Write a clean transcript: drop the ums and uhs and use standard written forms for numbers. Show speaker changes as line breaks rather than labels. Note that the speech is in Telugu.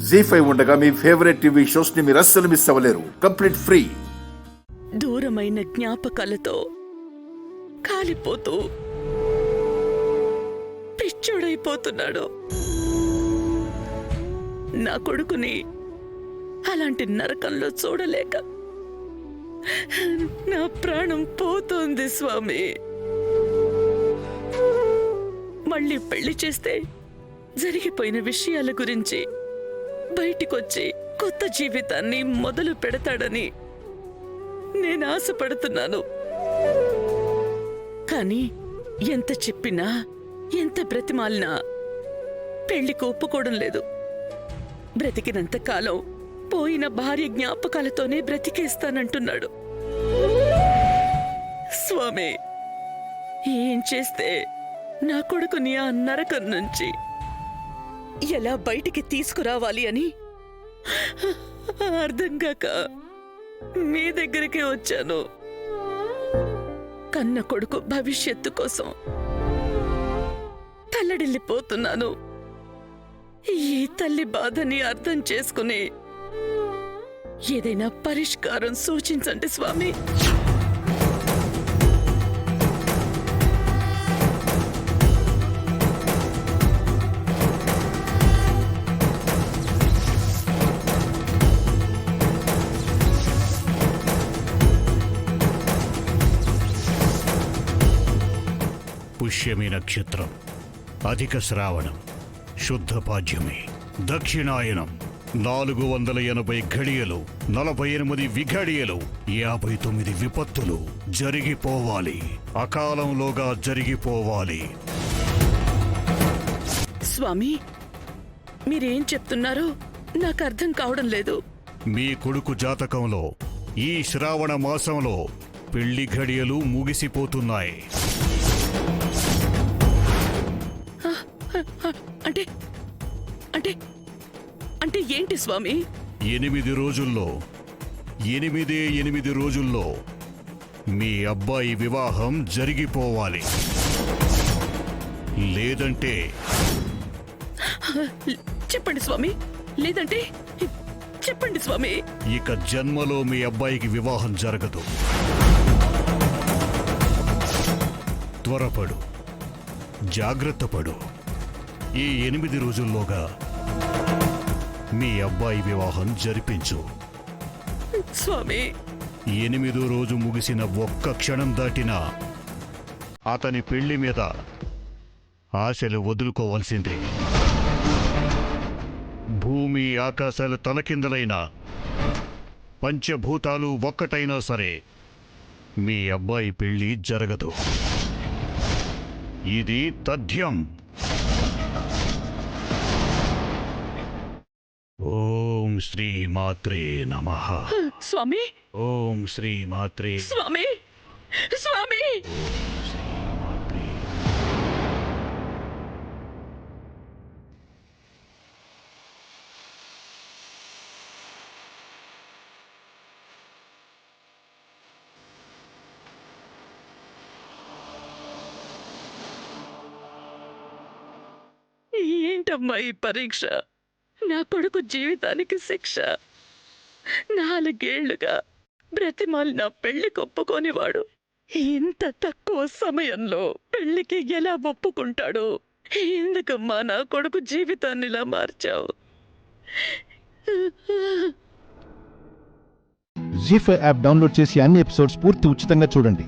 జీ5 ఉండగా మీ ఫేవరెట్ టీవీ షోస్ ని మీరు అస్సలు మిస్ అవ్వలేరు. Complete free.
దూరమైన జ్ఞాపకాలతో కాలిపోతూ పిచ్చోడైపోతున్నాడు. నా కొడుకుని అలాంటి నరకంలో చూడలేక నా ప్రాణం పోతోంది స్వామి. మళ్ళీ పెళ్లి చేస్తే జరిగిపోయిన విషయాల గురించి బయటికొచ్చి కొత్త జీవితాన్ని మొదలు పెడతాడని నేను ఆశపడుతున్నాను. కానీ ఎంత చెప్పినా ఎంత బ్రతిమాలినా పెళ్లికి ఒప్పుకోవడం లేదు. బ్రతికినంత కాలం పోయిన భార్య జ్ఞాపకాలతోనే బ్రతికేస్తానంటున్నాడు. స్వామి, ఏం చేస్తే నా కొడుకుని ఆ నరకం నుంచి ఎలా బయటికి తీసుకురావాలి అని అర్థం కాక మీ దగ్గరికి వచ్చాను. కన్న కొడుకు భవిష్యత్తు కోసం తల్లడిల్లిపోతున్నాను. ఈ తల్లి బాధని అర్థం చేసుకుని ఏదైనా పరిష్కారం సూచించండి స్వామి.
పుష్యమి నక్షత్రం, అధిక శ్రావణం, శుద్ధ పాడ్యమి, దక్షిణాయనం, 480 ఘడియలు, 48 విఘడియలు, 59 విపత్తులు జరిగిపోవాలి. అకాలంలోగా జరిగిపోవాలి.
స్వామి, మీరేం చెప్తున్నారో నాకు అర్థం కావడం లేదు.
మీ కొడుకు జాతకంలో ఈ శ్రావణ మాసంలో పెళ్లి ఘడియలు ముగిసిపోతున్నాయి.
అంటే అంటే అంటే ఏంటి స్వామి?
8 రోజుల్లో 8 రోజుల్లో మీ అబ్బాయి వివాహం జరిగిపోవాలి. లేదంటే
చెప్పండి స్వామి. లేదంటే చెప్పండి స్వామి.
ఇక జన్మలో మీ అబ్బాయికి వివాహం జరగదు. త్వరపడు, జాగ్రత్త పడు. ఈ 8 రోజుల్లోగా మీ అబ్బాయి వివాహం జరిపించు.
స్వామి,
8వ రోజు ముగిసిన ఒక్క క్షణం దాటినా అతని పెళ్లి మీద ఆశలు వదులుకోవాల్సిందే. భూమి ఆకాశాలు తలకిందలైన పంచభూతాలు ఒక్కటైనా సరే మీ అబ్బాయి పెళ్లి జరగదు. ఇది తథ్యం. ఓం శ్రీ మాత్రే నమః.
స్వామి,
ఓం శ్రీ మాత్రే.
స్వామి, స్వామి. ఏంటమ్మా ఈ పరీక్ష? నా కొడుకు జీవితానికి శిక్ష. 4 ఏళ్లుగా బ్రతిమాలి నా పెళ్లి ఒప్పుకోనివాడు ఇంత తక్కువ సమయంలో పెళ్లికి ఎలా ఒప్పుకుంటాడు? ఎందుకమ్మా నా కొడుకు జీవితాన్ని ఇలా మార్చావు?
జీ5 యాప్ డౌన్లోడ్ చేసి అన్ని ఎపిసోడ్స్ పూర్తి ఉచితంగా చూడండి.